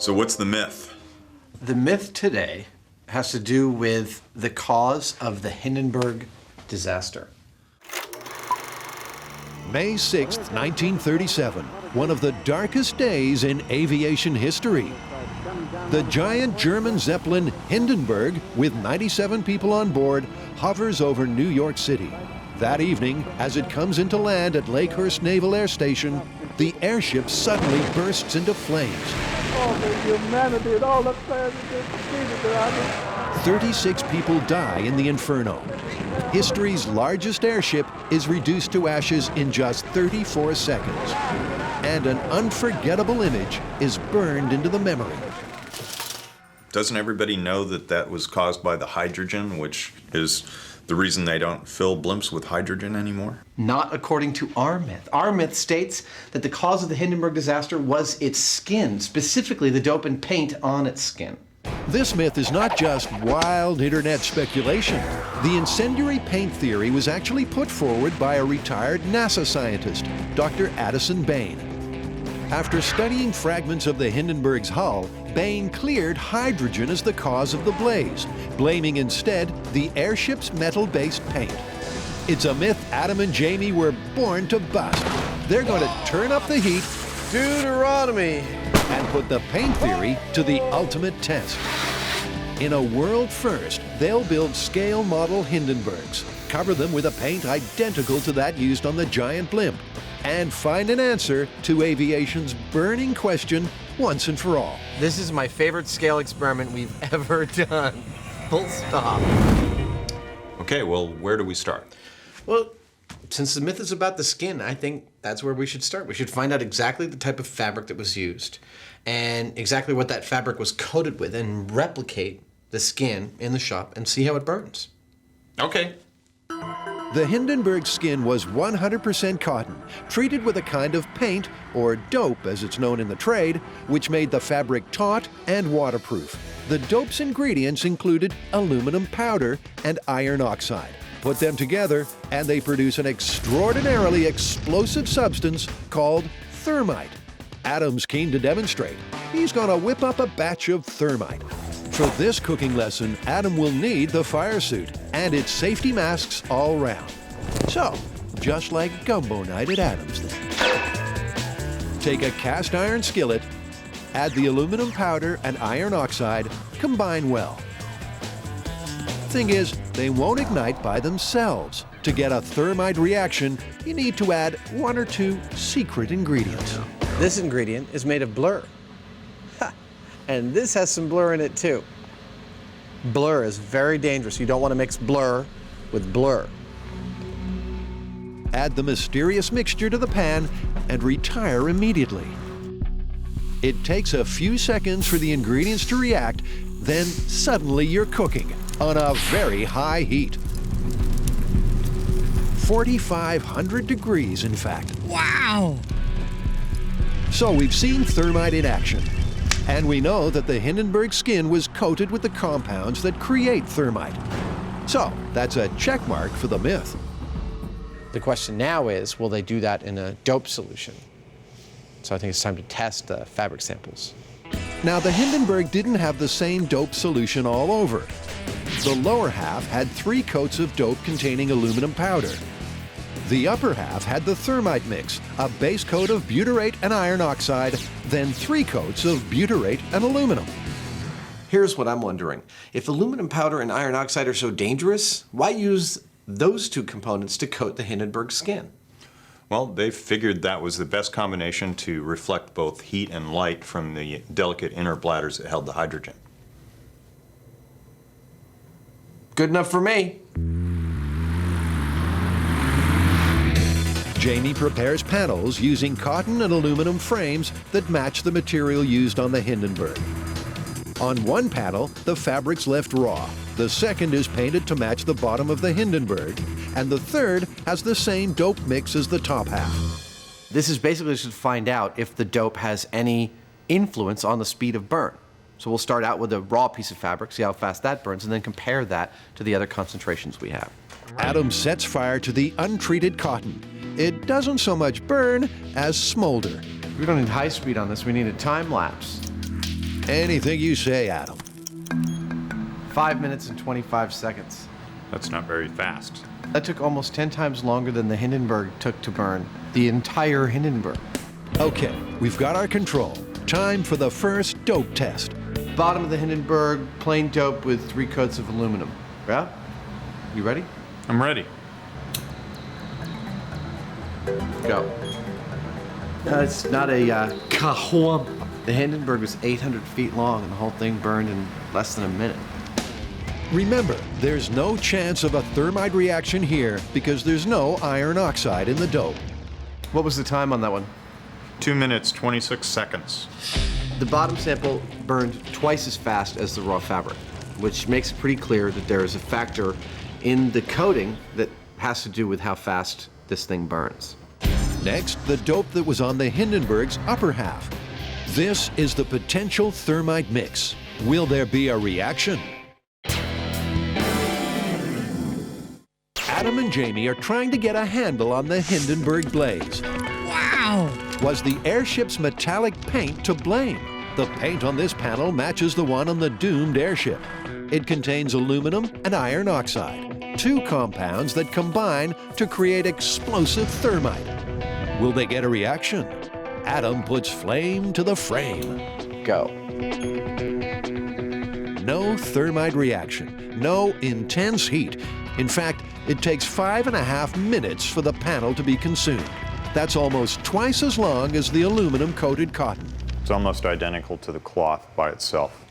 So what's the myth? The myth today has to do with the cause of the Hindenburg disaster. May 6, 1937, one of the darkest days in aviation history. The giant German Zeppelin Hindenburg, with 97 people on board, hovers over New York City. That evening, as it comes into land at Lakehurst Naval Air Station, the airship suddenly bursts into flames. Oh, the humanity and all the plans that 36 people die in the inferno. History's largest airship is reduced to ashes in just 34 seconds. And an unforgettable image is burned into the memory. Doesn't everybody know that that was caused by the hydrogen, which is the reason they don't fill blimps with hydrogen anymore? Not according to our myth. Our myth states that the cause of the Hindenburg disaster was its skin, specifically the dope and paint on its skin. This myth is not just wild internet speculation. The incendiary paint theory was actually put forward by a retired NASA scientist, Dr. Addison Bain. After studying fragments of the Hindenburg's hull, Bain cleared hydrogen as the cause of the blaze, blaming instead the airship's metal-based paint. It's a myth Adam and Jamie were born to bust. They're going to turn up the heat, Deuteronomy, and put the paint theory to the ultimate test. In a world first, they'll build scale model Hindenburgs, cover them with a paint identical to that used on the giant blimp, and find an answer to aviation's burning question once and for all. this is my favorite scale experiment we've ever done. Full stop. Okay, well, where do we start? Well, since the myth is about the skin, I think that's where we should start. We should find out exactly the type of fabric that was used and exactly what that fabric was coated with and replicate the skin in the shop and see how it burns. Okay. The Hindenburg skin was 100% cotton, treated with a kind of paint, or dope as it's known in the trade, which made the fabric taut and waterproof. The dope's ingredients included aluminum powder and iron oxide. Put them together, and they produce an extraordinarily explosive substance called thermite. Adam's keen to demonstrate. He's gonna whip up a batch of thermite. For this cooking lesson, Adam will need the fire suit and its safety masks all round. So, just like gumbo night at Adam's then. Take a cast iron skillet, add the aluminum powder and iron oxide, combine well. Thing is, they won't ignite by themselves. To get a thermite reaction, you need to add one or two secret ingredients. This ingredient is made of blur. Ha. And this has some blur in it too. Blur is very dangerous. You don't want to mix blur with blur. Add the mysterious mixture to the pan and retire immediately. It takes a few seconds for the ingredients to react, then suddenly you're cooking on a very high heat. 4,500 degrees, in fact. Wow! So we've seen thermite in action. And we know that the Hindenburg skin was coated with the compounds that create thermite. So that's a check mark for the myth. The question now is, will they do that in a dope solution? So I think it's time to test the fabric samples. Now, the Hindenburg didn't have the same dope solution all over. The lower half had 3 coats of dope containing aluminum powder. The upper half had the thermite mix, a base coat of butyrate and iron oxide, then 3 coats of butyrate and aluminum. Here's what I'm wondering. If aluminum powder and iron oxide are so dangerous, why use those 2 components to coat the Hindenburg skin? Well, they figured that was the best combination to reflect both heat and light from the delicate inner bladders that held the hydrogen. Good enough for me. Jamie prepares panels using cotton and aluminum frames that match the material used on the Hindenburg. On one panel, the fabric's left raw. The second is painted to match the bottom of the Hindenburg, and the third has the same dope mix as the top half. This is basically just to find out if the dope has any influence on the speed of burn. So we'll start out with a raw piece of fabric, see how fast that burns, and then compare that to the other concentrations we have. Adam sets fire to the untreated cotton. It doesn't so much burn as smolder. We don't need high speed on this, we need a time lapse. Anything you say, Adam. 5 minutes and 25 seconds. That's not very fast. That took almost 10 times longer than the Hindenburg took to burn. The entire Hindenburg. Okay, we've got our control. Time for the first dope test. Bottom of the Hindenburg, plain dope with 3 coats of aluminum. Yeah? You ready? I'm ready. Go. It's not a kahwam. The Hindenburg was 800 feet long and the whole thing burned in less than a minute. Remember, there's no chance of a thermite reaction here because there's no iron oxide in the dope. What was the time on that one? 2 minutes, 26 seconds. The bottom sample burned twice as fast as the raw fabric, which makes it pretty clear that there is a factor in the coating that has to do with how fast this thing burns. Next, the dope that was on the Hindenburg's upper half. This is the potential thermite mix. Will there be a reaction? Adam and Jamie are trying to get a handle on the Hindenburg blaze. Wow! Was the airship's metallic paint to blame? The paint on this panel matches the one on the doomed airship. It contains aluminum and iron oxide, 2 compounds that combine to create explosive thermite. Will they get a reaction? Adam puts flame to the frame. Go. No thermite reaction, no intense heat. In fact, it takes 5.5 minutes for the panel to be consumed. That's almost twice as long as the aluminum-coated cotton. It's almost identical to the cloth by itself.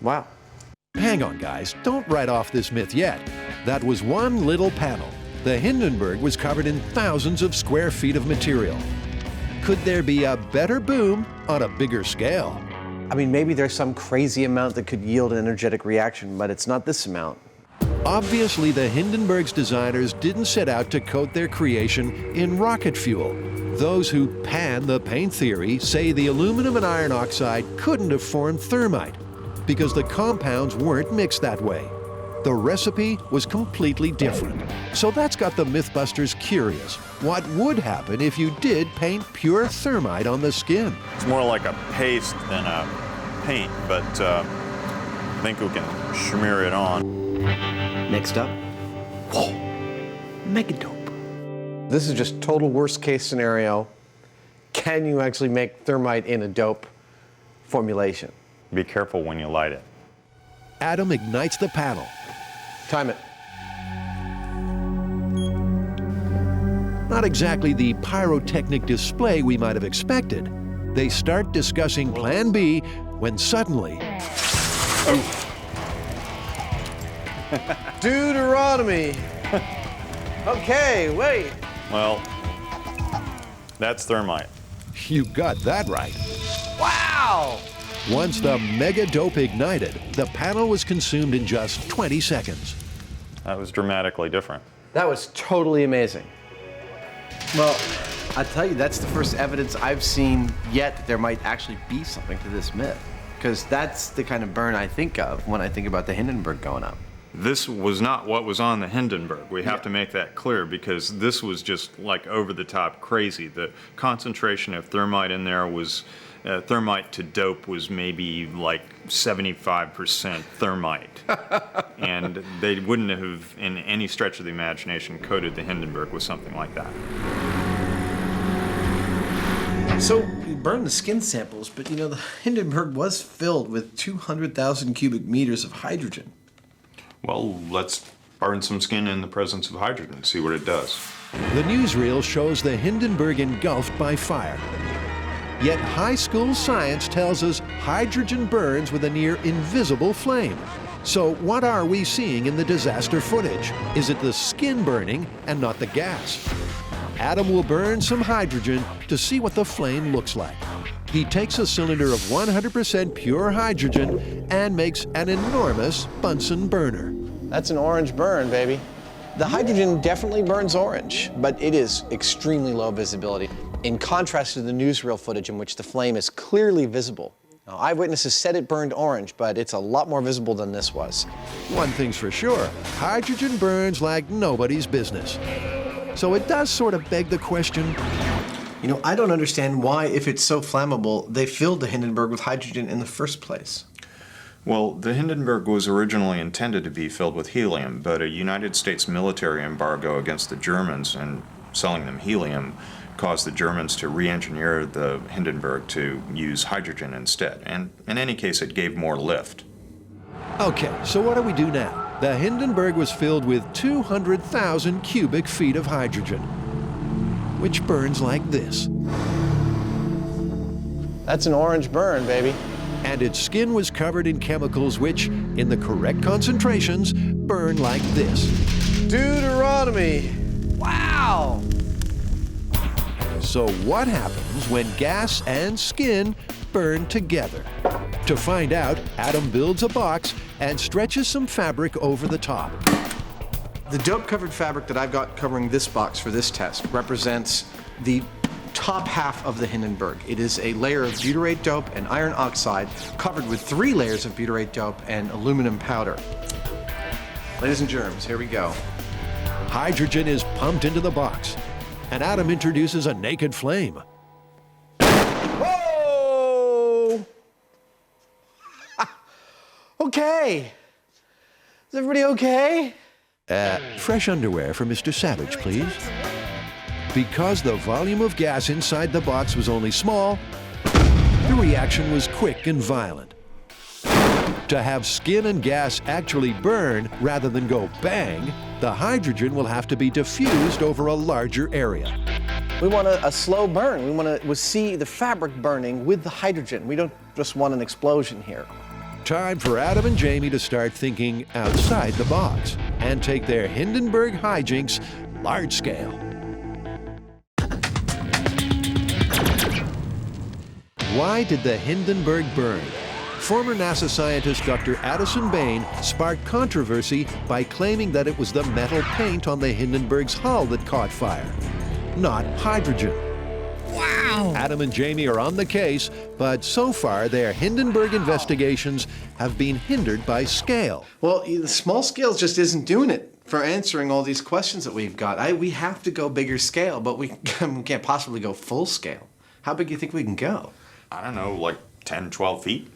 Wow. Hang on, guys, don't write off this myth yet. That was one little panel. The Hindenburg was covered in thousands of square feet of material. Could there be a better boom on a bigger scale? I mean, maybe there's some crazy amount that could yield an energetic reaction, but it's not this amount. Obviously, the Hindenburg's designers didn't set out to coat their creation in rocket fuel. Those who pan the paint theory say the aluminum and iron oxide couldn't have formed thermite because the compounds weren't mixed that way. The recipe was completely different. So that's got the MythBusters curious. What would happen if you did paint pure thermite on the skin? It's more like a paste than a paint, but I think we can smear it on. Next up. Whoa. Mega dope. This is just total worst case scenario. Can you actually make thermite in a dope formulation? Be careful when you light it. Adam ignites the panel. Time it. Not exactly the pyrotechnic display we might have expected. They start discussing Plan B when suddenly... Deuteronomy. Okay, wait. Well, that's thermite. You got that right. Wow! Once the mega dope ignited, the panel was consumed in just 20 seconds. That was dramatically different. That was totally amazing. Well, I tell you, that's the first evidence I've seen yet that there might actually be something to this myth. Because that's the kind of burn I think of when I think about the Hindenburg going up. This was not what was on the Hindenburg. We have to make that clear because this was just like over the top crazy. The concentration of thermite in there was, thermite to dope was maybe like 75% thermite. And they wouldn't have, in any stretch of the imagination, coated the Hindenburg with something like that. So we burned the skin samples, but you know, the Hindenburg was filled with 200,000 cubic meters of hydrogen. Well, let's burn some skin in the presence of hydrogen and see what it does. The newsreel shows the Hindenburg engulfed by fire. Yet high school science tells us hydrogen burns with a near invisible flame. So what are we seeing in the disaster footage? Is it the skin burning and not the gas? Adam will burn some hydrogen to see what the flame looks like. He takes a cylinder of 100% pure hydrogen and makes an enormous Bunsen burner. That's an orange burn, baby. The hydrogen definitely burns orange, but it is extremely low visibility, in contrast to the newsreel footage in which the flame is clearly visible. Now, eyewitnesses said it burned orange, but it's a lot more visible than this was. One thing's for sure, hydrogen burns like nobody's business. So it does sort of beg the question, You know, I don't understand why, if it's so flammable, they filled the Hindenburg with hydrogen in the first place. Well, the Hindenburg was originally intended to be filled with helium, but a United States military embargo against the Germans and selling them helium caused the Germans to re-engineer the Hindenburg to use hydrogen instead. And in any case, it gave more lift. Okay, so what do we do now? The Hindenburg was filled with 200,000 cubic feet of hydrogen, which burns like this. That's an orange burn, baby. And its skin was covered in chemicals which, in the correct concentrations, burn like this. Deuteronomy. Wow. So what happens when gas and skin burn together? To find out, Adam builds a box and stretches some fabric over the top. The dope-covered fabric that I've got covering this box for this test represents the top half of the Hindenburg. It is a layer of butyrate dope and iron oxide covered with 3 layers of butyrate dope and aluminum powder. Ladies and germs, here we go. Hydrogen is pumped into the box, and Adam introduces a naked flame. Whoa! Okay. Is everybody okay? Fresh underwear for Mr. Savage, please. Because the volume of gas inside the box was only small, the reaction was quick and violent. To have skin and gas actually burn rather than go bang, the hydrogen will have to be diffused over a larger area. We want a slow burn. We want to see the fabric burning with the hydrogen. We don't just want an explosion here. Time for Adam and Jamie to start thinking outside the box and take their Hindenburg hijinks large scale. Why did the Hindenburg burn? Former NASA scientist Dr. Addison Bain sparked controversy by claiming that it was the metal paint on the Hindenburg's hull that caught fire, not hydrogen. Wow! Adam and Jamie are on the case, but so far their Hindenburg investigations have been hindered by scale. Well, the small scale just isn't doing it for answering all these questions that we've got. We have to go bigger scale, but we can't possibly go full scale. How big do you think we can go? I don't know, like 10, 12 feet?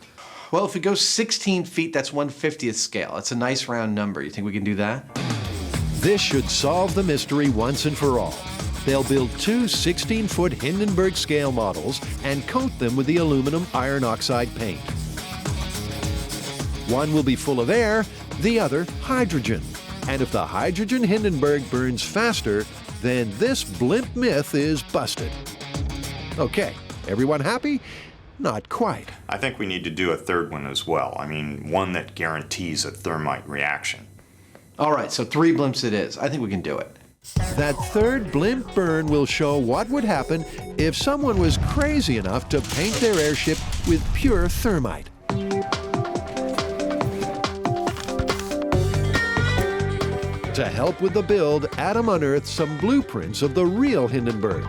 Well, if we go 16 feet, that's 1/50th scale. That's a nice round number. You think we can do that? This should solve the mystery once and for all. They'll build 2 16-foot Hindenburg scale models and coat them with the aluminum iron oxide paint. One will be full of air, the other hydrogen. And if the hydrogen Hindenburg burns faster, then this blimp myth is busted. Okay, everyone happy? Not quite. I think we need to do a third one as well. I mean, one that guarantees a thermite reaction. All right, so 3 blimps it is. I think we can do it. That third blimp burn will show what would happen if someone was crazy enough to paint their airship with pure thermite. To help with the build, Adam unearthed some blueprints of the real Hindenburg.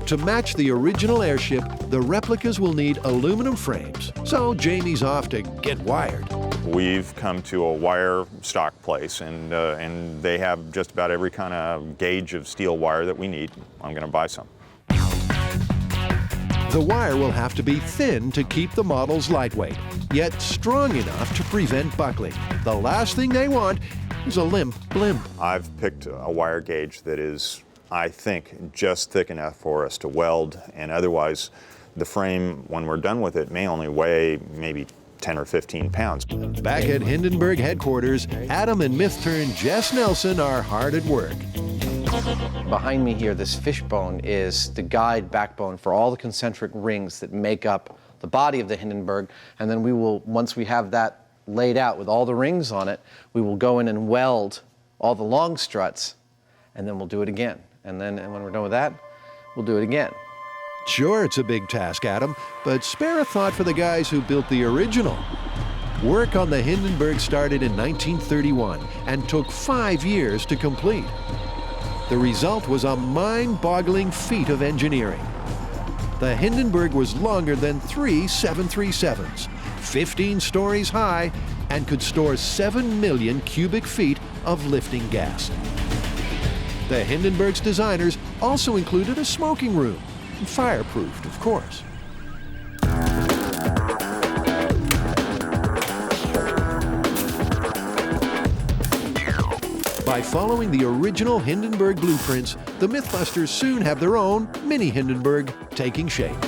To match the original airship, the replicas will need aluminum frames, so Jamie's off to get wired. We've come to a wire stock place, and they have just about every kind of gauge of steel wire that we need. I'm going to buy some. The wire will have to be thin to keep the models lightweight, yet strong enough to prevent buckling. The last thing they want is a limp blimp. I've picked a wire gauge that is, I think, just thick enough for us to weld, and otherwise the frame, when we're done with it, may only weigh maybe 10 or 15 pounds. Back at Hindenburg headquarters, Adam and myth-turned Jess Nelson are hard at work. Behind me here, this fishbone is the guide backbone for all the concentric rings that make up the body of the Hindenburg. And then we will, once we have that laid out with all the rings on it, we will go in and weld all the long struts, and then we'll do it again. And then when we're done with that, we'll do it again. Sure, it's a big task, Adam, but spare a thought for the guys who built the original. Work on the Hindenburg started in 1931 and took 5 years to complete. The result was a mind-boggling feat of engineering. The Hindenburg was longer than 3 737s, 15 stories high, and could store 7 million cubic feet of lifting gas. The Hindenburg's designers also included a smoking room, fireproofed, of course. By following the original Hindenburg blueprints, the MythBusters soon have their own mini Hindenburg taking shape.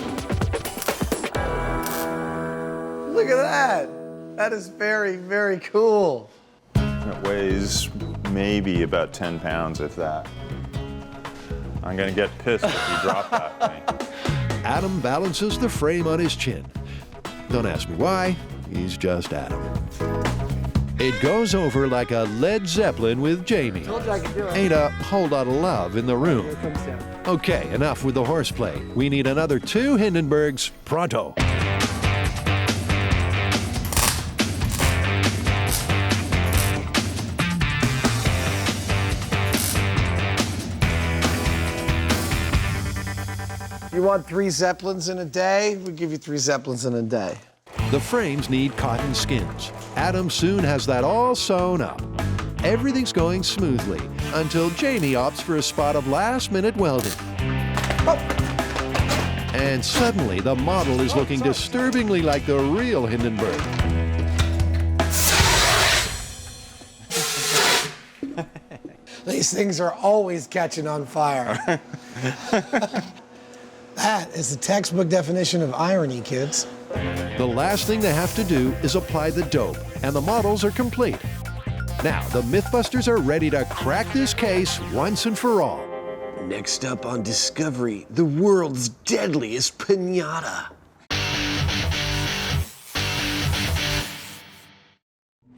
Look at that. That is very, very cool. It weighs maybe about 10 pounds, if that. I'm gonna get pissed if you drop that thing. Adam balances the frame on his chin. Don't ask me why, he's just Adam. It goes over like a Led Zeppelin with Jamie. Told you I could do it. Ain't a whole lot of love in the room. Here it comes down. Okay, enough with the horseplay. We need another 2 Hindenburgs pronto. You want 3 Zeppelins in a day? We'll give you 3 Zeppelins in a day. The frames need cotton skins. Adam soon has that all sewn up. Everything's going smoothly until Jamie opts for a spot of last-minute welding. Oh. And suddenly, the model is looking disturbingly like the real Hindenburg. These things are always catching on fire. That is the textbook definition of irony, kids. The last thing they have to do is apply the dope, and the models are complete. Now, the MythBusters are ready to crack this case once and for all. Next up on Discovery, the world's deadliest piñata.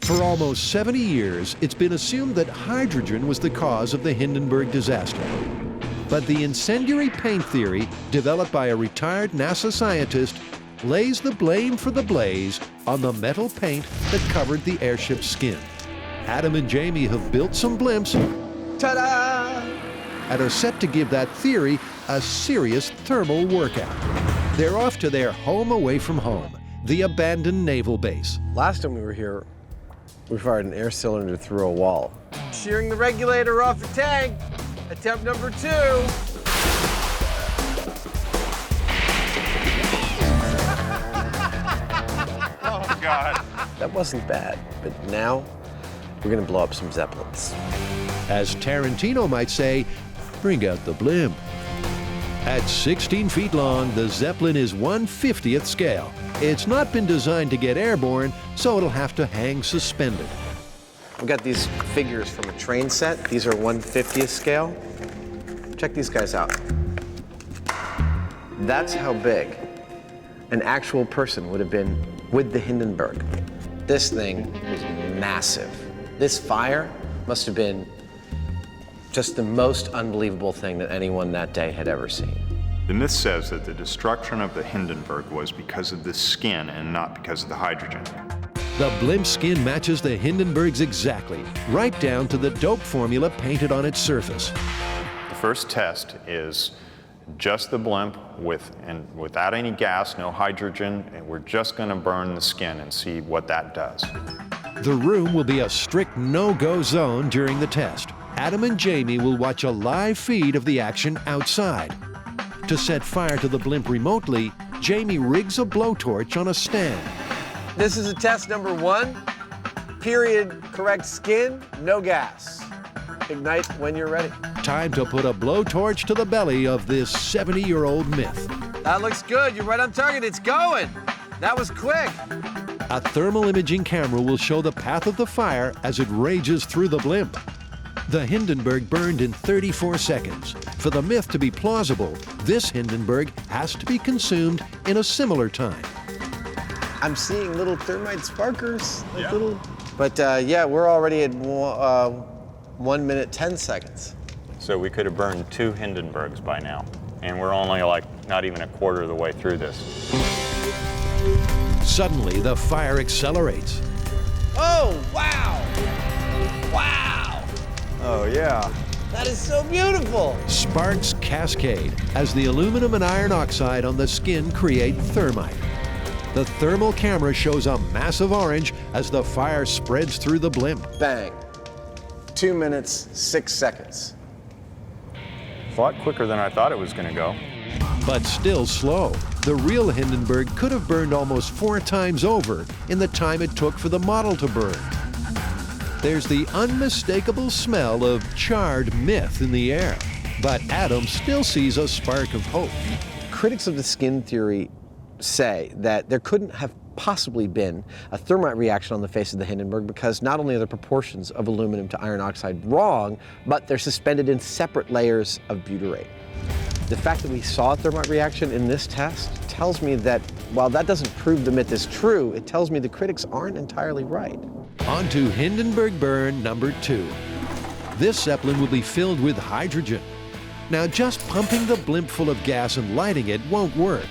For almost 70 years, it's been assumed that hydrogen was the cause of the Hindenburg disaster. But the incendiary paint theory, developed by a retired NASA scientist, lays the blame for the blaze on the metal paint that covered the airship's skin. Adam and Jamie have built some blimps Ta-da! and are set to give that theory a serious thermal workout. They're off to their home away from home, the abandoned naval base. Last time we were here, we fired an air cylinder through a wall. Shearing the regulator off the tank. Attempt number 2. Oh, God. That wasn't bad, but now we're gonna blow up some Zeppelins. As Tarantino might say, bring out the blimp. At 16 feet long, the Zeppelin is 1/50th scale. It's not been designed to get airborne, so it'll have to hang suspended. We got these figures from a train set. These are 1/50th scale. Check these guys out. That's how big an actual person would have been with the Hindenburg. This thing was massive. This fire must have been just the most unbelievable thing that anyone that day had ever seen. The myth says that the destruction of the Hindenburg was because of the skin and not because of the hydrogen. The blimp skin matches the Hindenburg's exactly, right down to the dope formula painted on its surface. The first test is just the blimp without any gas, no hydrogen, and we're just going to burn the skin and see what that does. The room will be a strict no-go zone during the test. Adam and Jamie will watch a live feed of the action outside. To set fire to the blimp remotely, Jamie rigs a blowtorch on a stand. This is a test number 1. Period, correct skin, no gas. Ignite when you're ready. Time to put a blowtorch to the belly of this 70-year-old myth. That looks good. You're right on target. It's going. That was quick. A thermal imaging camera will show the path of the fire as it rages through the blimp. The Hindenburg burned in 34 seconds. For the myth to be plausible, this Hindenburg has to be consumed in a similar time. I'm seeing little thermite sparkers. Like little. But yeah, we're already at 1 minute, 10 seconds. So we could have burned 2 Hindenburgs by now, and we're only like not even a quarter of the way through this. Suddenly, the fire accelerates. Oh, wow. Wow. Oh, yeah. That is so beautiful. Sparks cascade as the aluminum and iron oxide on the skin create thermite. The thermal camera shows a massive orange as the fire spreads through the blimp. Bang. 2 minutes, 6 seconds. lot quicker than I thought it was going to go. But still slow. The real Hindenburg could have burned almost 4 times over in the time it took for the model to burn. There's the unmistakable smell of charred myth in the air, but Adam still sees a spark of hope. Critics of the skin theory say that there couldn't have possibly been a thermite reaction on the face of the Hindenburg because not only are the proportions of aluminum to iron oxide wrong, but they're suspended in separate layers of butyrate. The fact that we saw a thermite reaction in this test tells me that while that doesn't prove the myth is true, it tells me the critics aren't entirely right. On to Hindenburg burn number 2. This Zeppelin will be filled with hydrogen. Now, just pumping the blimp full of gas and lighting it won't work.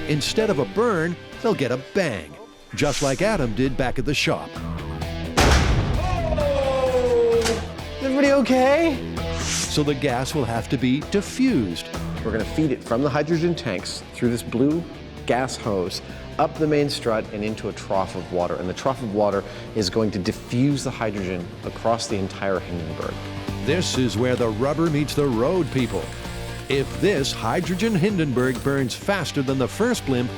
Instead of a burn, they'll get a bang, just like Adam did back at the shop. Is everybody okay? So the gas will have to be diffused. We're going to feed it from the hydrogen tanks through this blue gas hose up the main strut and into a trough of water. And the trough of water is going to diffuse the hydrogen across the entire Hindenburg. This is where the rubber meets the road, people. If this hydrogen Hindenburg burns faster than the first blimp,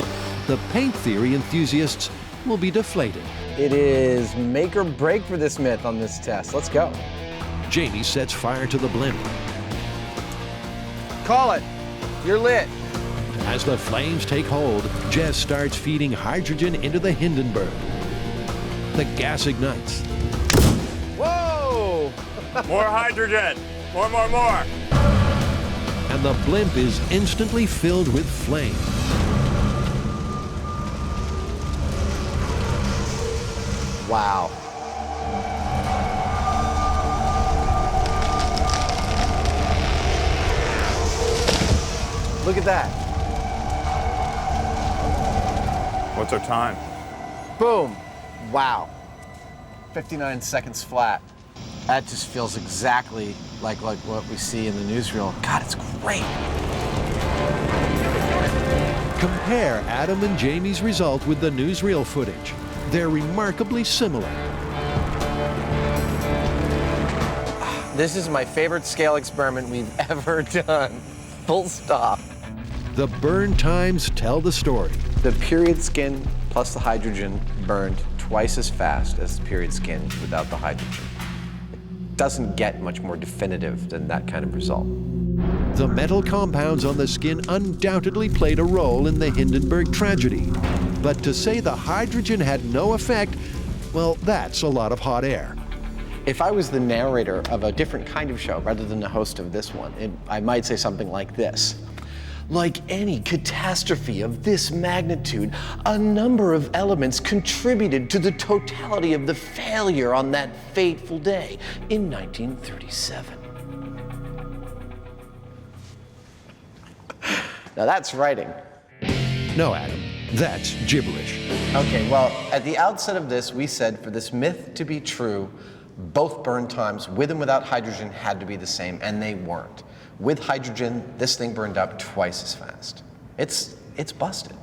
the paint theory enthusiasts will be deflated. It is make or break for this myth on this test. Let's go. Jamie sets fire to the blimp. Call it. You're lit. As the flames take hold, Jess starts feeding hydrogen into the Hindenburg. The gas ignites. Whoa! More hydrogen! More! And the blimp is instantly filled with flame. Wow. Look at that. What's our time? Boom. Wow. 59 seconds flat. That just feels exactly like what we see in the newsreel. God, it's great. Compare Adam and Jamie's result with the newsreel footage. They're remarkably similar. This is my favorite scale experiment we've ever done. Full stop. The burn times tell the story. The period skin plus the hydrogen burned twice as fast as the period skin without the hydrogen. It doesn't get much more definitive than that kind of result. The metal compounds on the skin undoubtedly played a role in the Hindenburg tragedy. But to say the hydrogen had no effect, well, that's a lot of hot air. If I was the narrator of a different kind of show rather than the host of this one, I might say something like this. Like any catastrophe of this magnitude, a number of elements contributed to the totality of the failure on that fateful day in 1937. Now that's writing. No, Adam, that's gibberish. Okay, well, at the outset of this, we said for this myth to be true, both burn times with and without hydrogen had to be the same, and they weren't. With hydrogen, this thing burned up twice as fast. It's busted.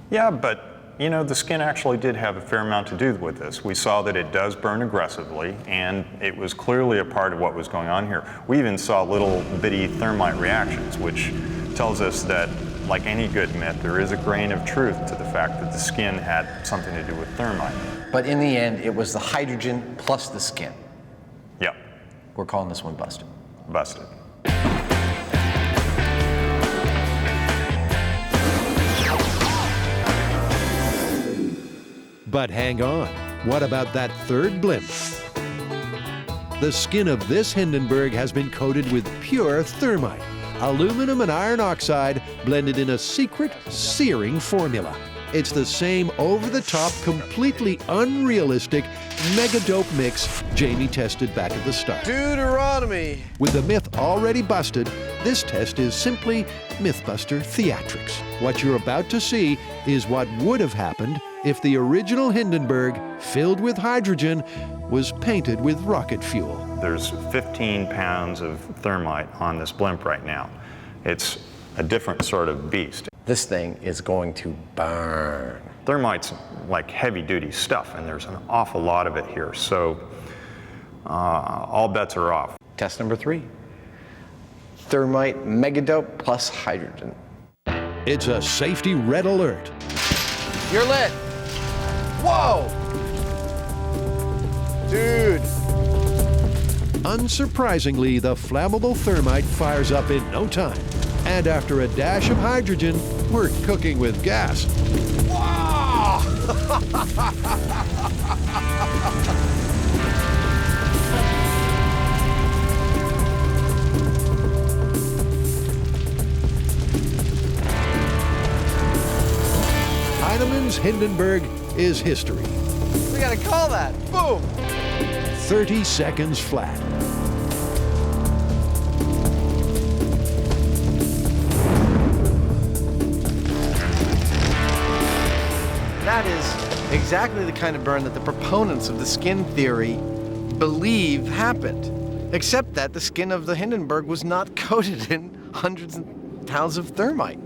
Yeah, but you know, the skin actually did have a fair amount to do with this. We saw that it does burn aggressively, and it was clearly a part of what was going on here. We even saw little bitty thermite reactions, which tells us that, like any good myth, there is a grain of truth to the fact that the skin had something to do with thermite. But in the end, it was the hydrogen plus the skin. Yep, We're calling this one busted. busted. But hang on, what about that third blimp? The skin of this Hindenburg has been coated with pure thermite, aluminum and iron oxide blended in a secret, searing formula. It's the same over-the-top, completely unrealistic mega-dope mix Jamie tested back at the start. Deuteronomy! With the myth already busted, this test is simply MythBuster theatrics. What you're about to see is what would have happened if the original Hindenburg, filled with hydrogen, was painted with rocket fuel. There's 15 pounds of thermite on this blimp right now. It's a different sort of beast. This thing is going to burn. Thermite's like heavy-duty stuff, and there's an awful lot of it here, so all bets are off. Test number 3. thermite megadope plus hydrogen. It's a safety red alert. You're lit. Whoa! Dude. Unsurprisingly, the flammable thermite fires up in no time. And after a dash of hydrogen, we're cooking with gas. Heinemann's Hindenburg is history. We gotta call that. Boom! 30 seconds flat. That is exactly the kind of burn that the proponents of the skin theory believe happened. Except that the skin of the Hindenburg was not coated in hundreds of pounds of thermite.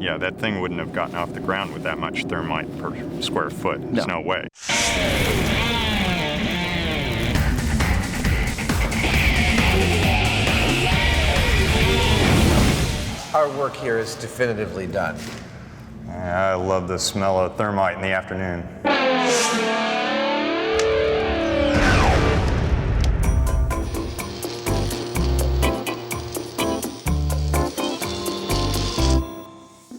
Yeah, that thing wouldn't have gotten off the ground with that much thermite per square foot. There's no way. Our work here is definitively done. I love the smell of thermite in the afternoon.